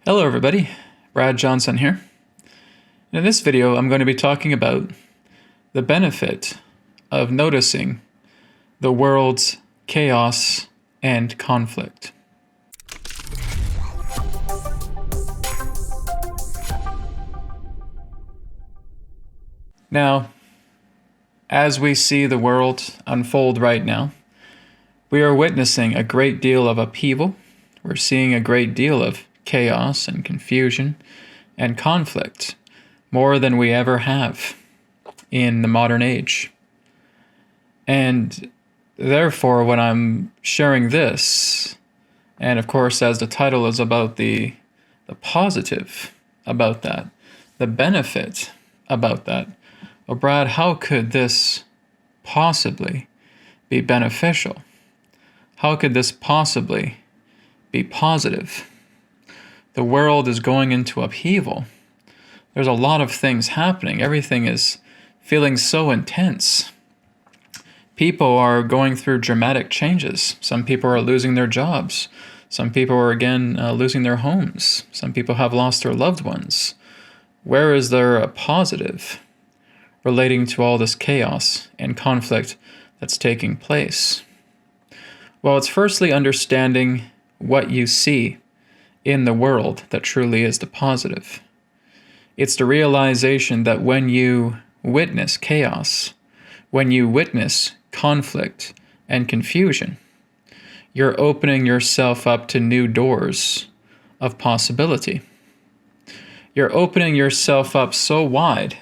Hello everybody, Brad Johnson here. In this video I'm going to be talking about the benefit of noticing the world's chaos and conflict. Now, as we see the world unfold right now, we are witnessing a great deal of upheaval. We're seeing a great deal of chaos and confusion and conflict, more than we ever have in the modern age. And therefore, when I'm sharing this, and of course, as the title is about the positive about that, the benefit about that, well, Brad, how could this possibly be beneficial? How could this possibly be positive? The world is going into upheaval. There's a lot of things happening. Everything is feeling so intense. People are going through dramatic changes. Some people are losing their jobs. Some people are again losing their homes. Some people have lost their loved ones. Where is there a positive relating to all this chaos and conflict that's taking place? Well, it's firstly understanding what you see in the world that truly is the positive. It's the realization that when you witness chaos, when you witness conflict and confusion, you're opening yourself up to new doors of possibility. You're opening yourself up so wide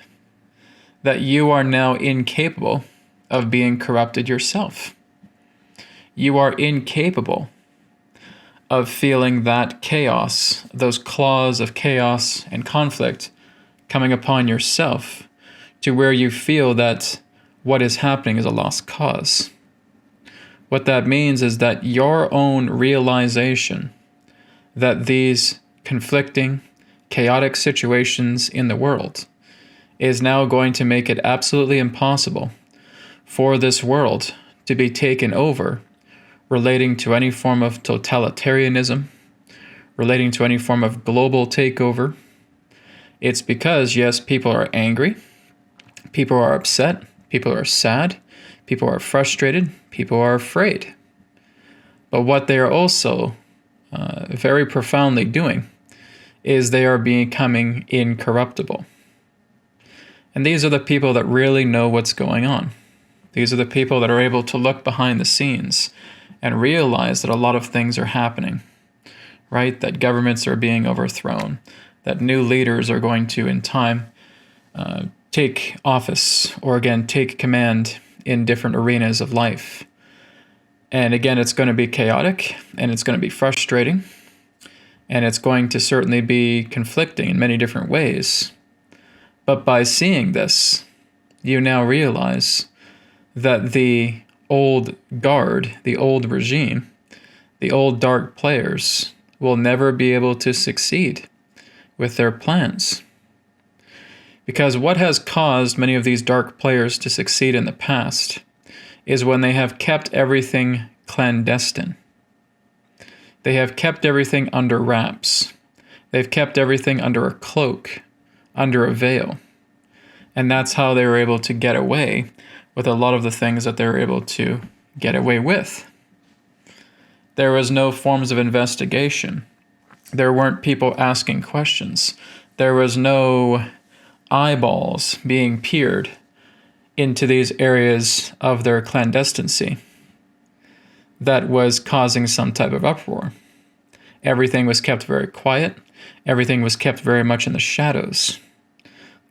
that you are now incapable of being corrupted yourself. You are incapable of feeling that chaos, those claws of chaos and conflict coming upon yourself to where you feel that what is happening is a lost cause. What that means is that your own realization that these conflicting, chaotic situations in the world is now going to make it absolutely impossible for this world to be taken over, relating to any form of totalitarianism, relating to any form of global takeover. It's because, yes, people are angry, people are upset, people are sad, people are frustrated, people are afraid. But what they are also very profoundly doing is they are becoming incorruptible. And these are the people that really know what's going on. These are the people that are able to look behind the scenes and realize that a lot of things are happening, right? That governments are being overthrown, that new leaders are going to, in time, take office or again, take command in different arenas of life. And again, it's going to be chaotic and it's going to be frustrating and it's going to certainly be conflicting in many different ways. But by seeing this, you now realize that the old guard, the old regime, the old dark players will never be able to succeed with their plans. Because what has caused many of these dark players to succeed in the past is when they have kept everything clandestine. They have kept everything under wraps. They've kept everything under a cloak, under a veil. And that's how they were able to get away with a lot of the things that they were able to get away with. There was no forms of investigation. There weren't people asking questions. There was no eyeballs being peered into these areas of their clandestincy that was causing some type of uproar. Everything was kept very quiet. Everything was kept very much in the shadows.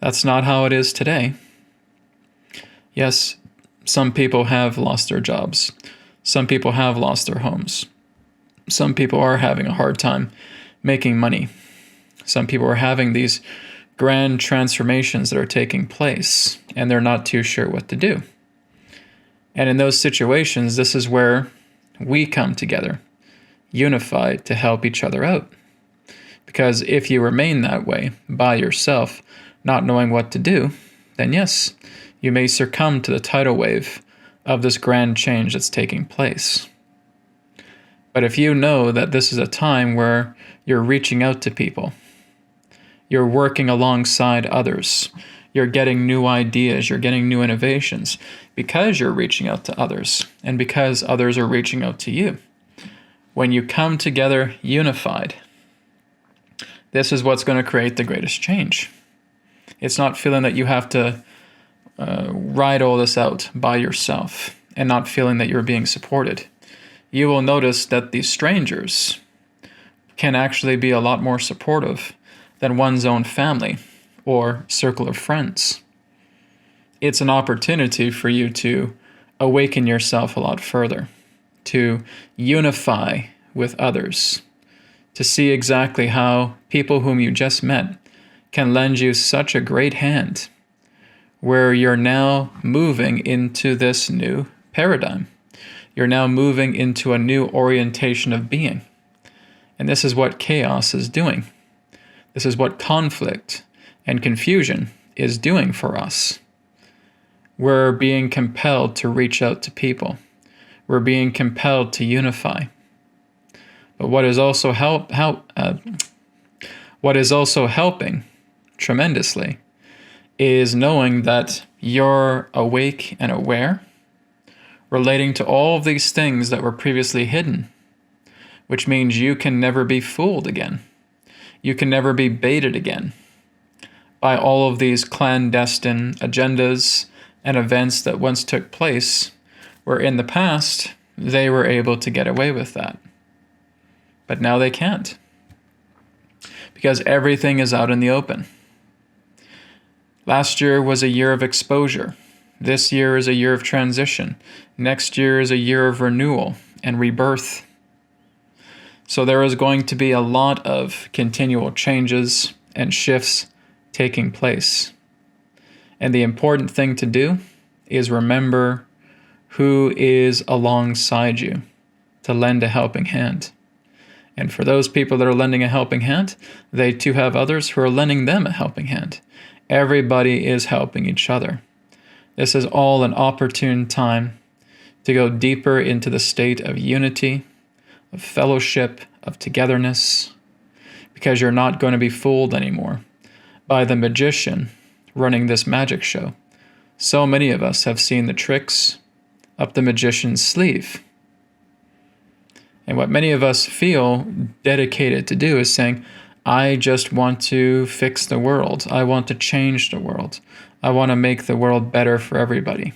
That's not how it is today. Yes, some people have lost their jobs. Some people have lost their homes. Some people are having a hard time making money. Some people are having these grand transformations that are taking place, and they're not too sure what to do. And in those situations, this is where we come together, unified to help each other out. Because if you remain that way, by yourself, not knowing what to do, then yes, you may succumb to the tidal wave of this grand change that's taking place. But if you know that this is a time where You're reaching out to people. You're working alongside others. You're getting new ideas. You're getting new innovations because you're reaching out to others and because others are reaching out to you. When you come together unified, this is what's going to create the greatest change. It's not feeling that you have to ride all this out by yourself and not feeling that you're being supported. You will notice that these strangers can actually be a lot more supportive than one's own family or circle of friends. It's an opportunity for you to awaken yourself a lot further, to unify with others, to see exactly how people whom you just met can lend you such a great hand, where you're now moving into this new paradigm. You're now moving into a new orientation of being. And this is what chaos is doing. This is what conflict and confusion is doing for us. We're being compelled to reach out to people. We're being compelled to unify. But what is also helping tremendously is knowing that you're awake and aware, relating to all of these things that were previously hidden, which means you can never be fooled again. You can never be baited again by all of these clandestine agendas and events that once took place, where in the past they were able to get away with that. But now they can't, because everything is out in the open. Last year was a year of exposure. This year is a year of transition. Next year is a year of renewal and rebirth. So there is going to be a lot of continual changes and shifts taking place. And the important thing to do is remember who is alongside you to lend a helping hand. And for those people that are lending a helping hand, they too have others who are lending them a helping hand. Everybody is helping each other. This is all an opportune time to go deeper into the state of unity, of fellowship, of togetherness, because you're not going to be fooled anymore by the magician running this magic show. So many of us have seen the tricks up the magician's sleeve. And what many of us feel dedicated to do is saying, I just want to fix the world. I want to change the world. I want to make the world better for everybody.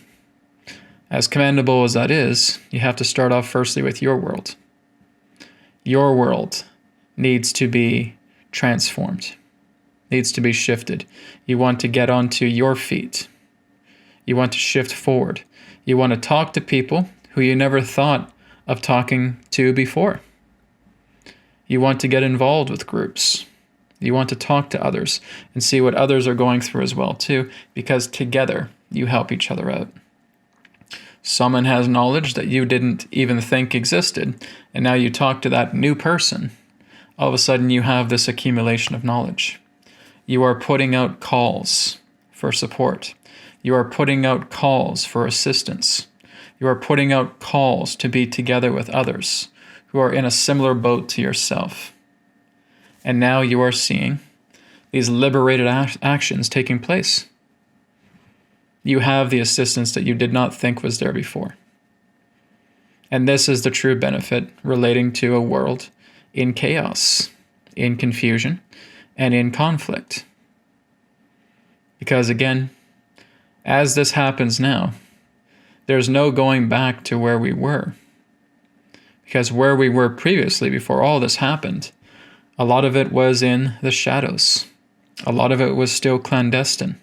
As commendable as that is, you have to start off firstly with your world. Your world needs to be transformed, needs to be shifted. You want to get onto your feet. You want to shift forward. You want to talk to people who you never thought of talking to before. You want to get involved with groups. You want to talk to others and see what others are going through as well too, because together you help each other out. Someone has knowledge that you didn't even think existed, and now you talk to that new person. All of a sudden you have this accumulation of knowledge. You are putting out calls for support. You are putting out calls for assistance. You are putting out calls to be together with others who are in a similar boat to yourself. And now you are seeing these liberated actions taking place. You have the assistance that you did not think was there before. And this is the true benefit relating to a world in chaos, in confusion, and in conflict. Because again, as this happens now, there's no going back to where we were. Because where we were previously, before all this happened, a lot of it was in the shadows. A lot of it was still clandestine.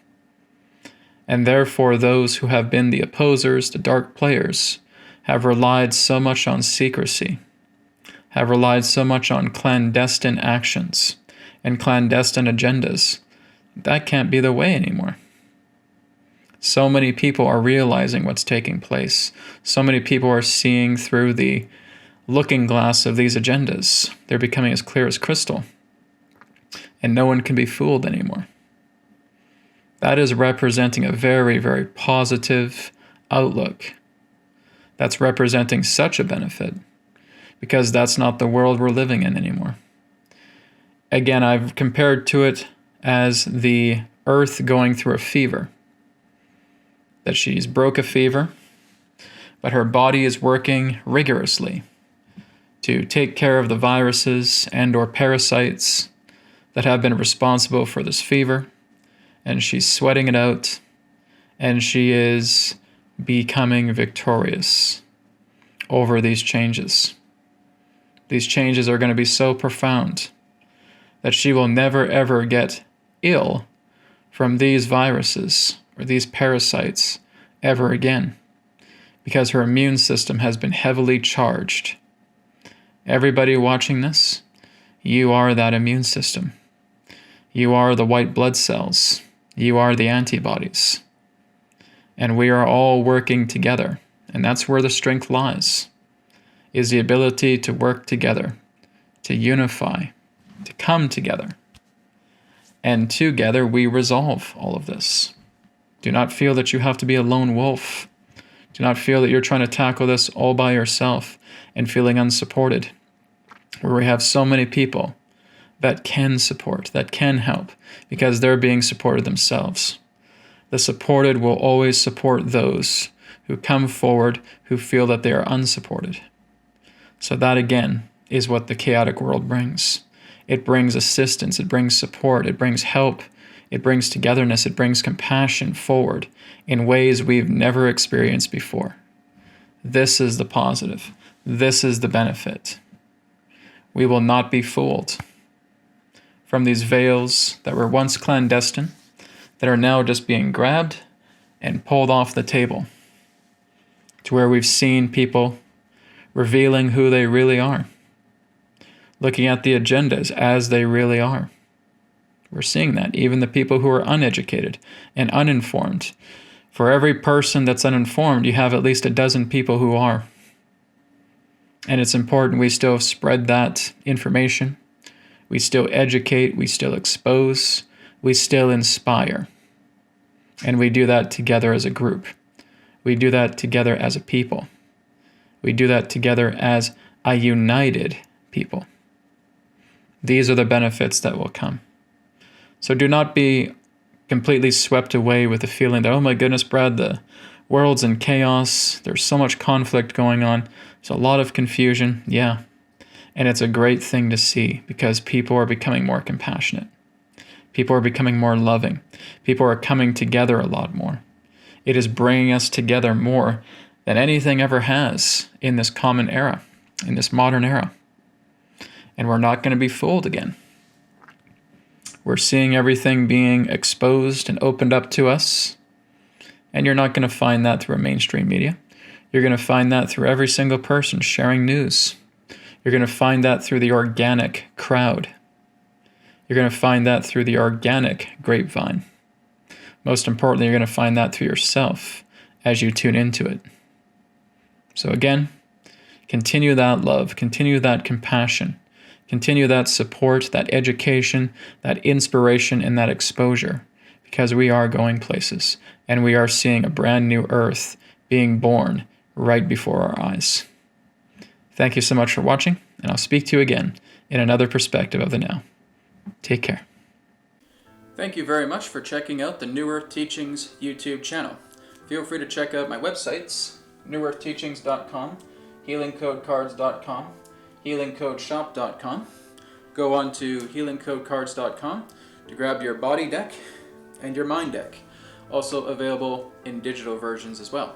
And therefore, those who have been the opposers, the dark players, have relied so much on secrecy, have relied so much on clandestine actions and clandestine agendas. That can't be the way anymore. So many people are realizing what's taking place. So many people are seeing through the looking glass of these agendas. They're becoming as clear as crystal. And no one can be fooled anymore. That is representing a very, very positive outlook. That's representing such a benefit, because that's not the world we're living in anymore. Again, I've compared to it as the earth going through a fever. That she's broke a fever, but her body is working rigorously to take care of the viruses and or parasites that have been responsible for this fever, and she's sweating it out, and she is becoming victorious over these changes. These changes are going to be so profound that she will never ever get ill from these viruses or these parasites ever again, because her immune system has been heavily charged. Everybody watching this, you are that immune system. You are the white blood cells. You are the antibodies. And we are all working together. And that's where the strength lies, is the ability to work together, to unify, to come together. And together we resolve all of this. Do not feel that you have to be a lone wolf. Do not feel that you're trying to tackle this all by yourself and feeling unsupported. Where we have so many people that can support, that can help, because they're being supported themselves. The supported will always support those who come forward who feel that they are unsupported. So that again is what the chaotic world brings. It brings assistance, it brings support, it brings help, it brings togetherness, it brings compassion forward in ways we've never experienced before. This is the positive. This is the benefit. We will not be fooled from these veils that were once clandestine, that are now just being grabbed and pulled off the table, to where we've seen people revealing who they really are, looking at the agendas as they really are. We're seeing that, even the people who are uneducated and uninformed. For every person that's uninformed, you have at least a dozen people who are. And it's important we still spread that information. We still educate, we still expose, we still inspire. And we do that together as a group. We do that together as a people. We do that together as a united people. These are the benefits that will come. So do not be completely swept away with the feeling that, oh my goodness, Brad, the world's in chaos. There's so much conflict going on. There's a lot of confusion. Yeah. And it's a great thing to see, because people are becoming more compassionate. People are becoming more loving. People are coming together a lot more. It is bringing us together more than anything ever has in this common era, in this modern era. And we're not going to be fooled again. We're seeing everything being exposed and opened up to us. And you're not going to find that through mainstream media. You're going to find that through every single person sharing news. You're going to find that through the organic crowd. You're going to find that through the organic grapevine. Most importantly, you're going to find that through yourself as you tune into it. So again, continue that love, continue that compassion, continue that support, that education, that inspiration, and that exposure, because we are going places, and we are seeing a brand new earth being born right before our eyes. Thank you so much for watching, and I'll speak to you again in another perspective of the now. Take care. Thank you very much for checking out the New Earth Teachings YouTube channel. Feel free to check out my websites, newearthteachings.com, healingcodecards.com, healingcodeshop.com. Go on to healingcodecards.com to grab your body deck and your mind deck, also available in digital versions as well.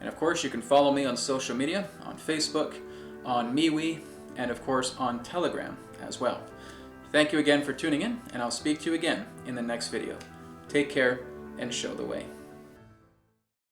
And of course, you can follow me on social media, on Facebook, on MeWe, and of course on Telegram as well. Thank you again for tuning in, and I'll speak to you again in the next video. Take care and show the way.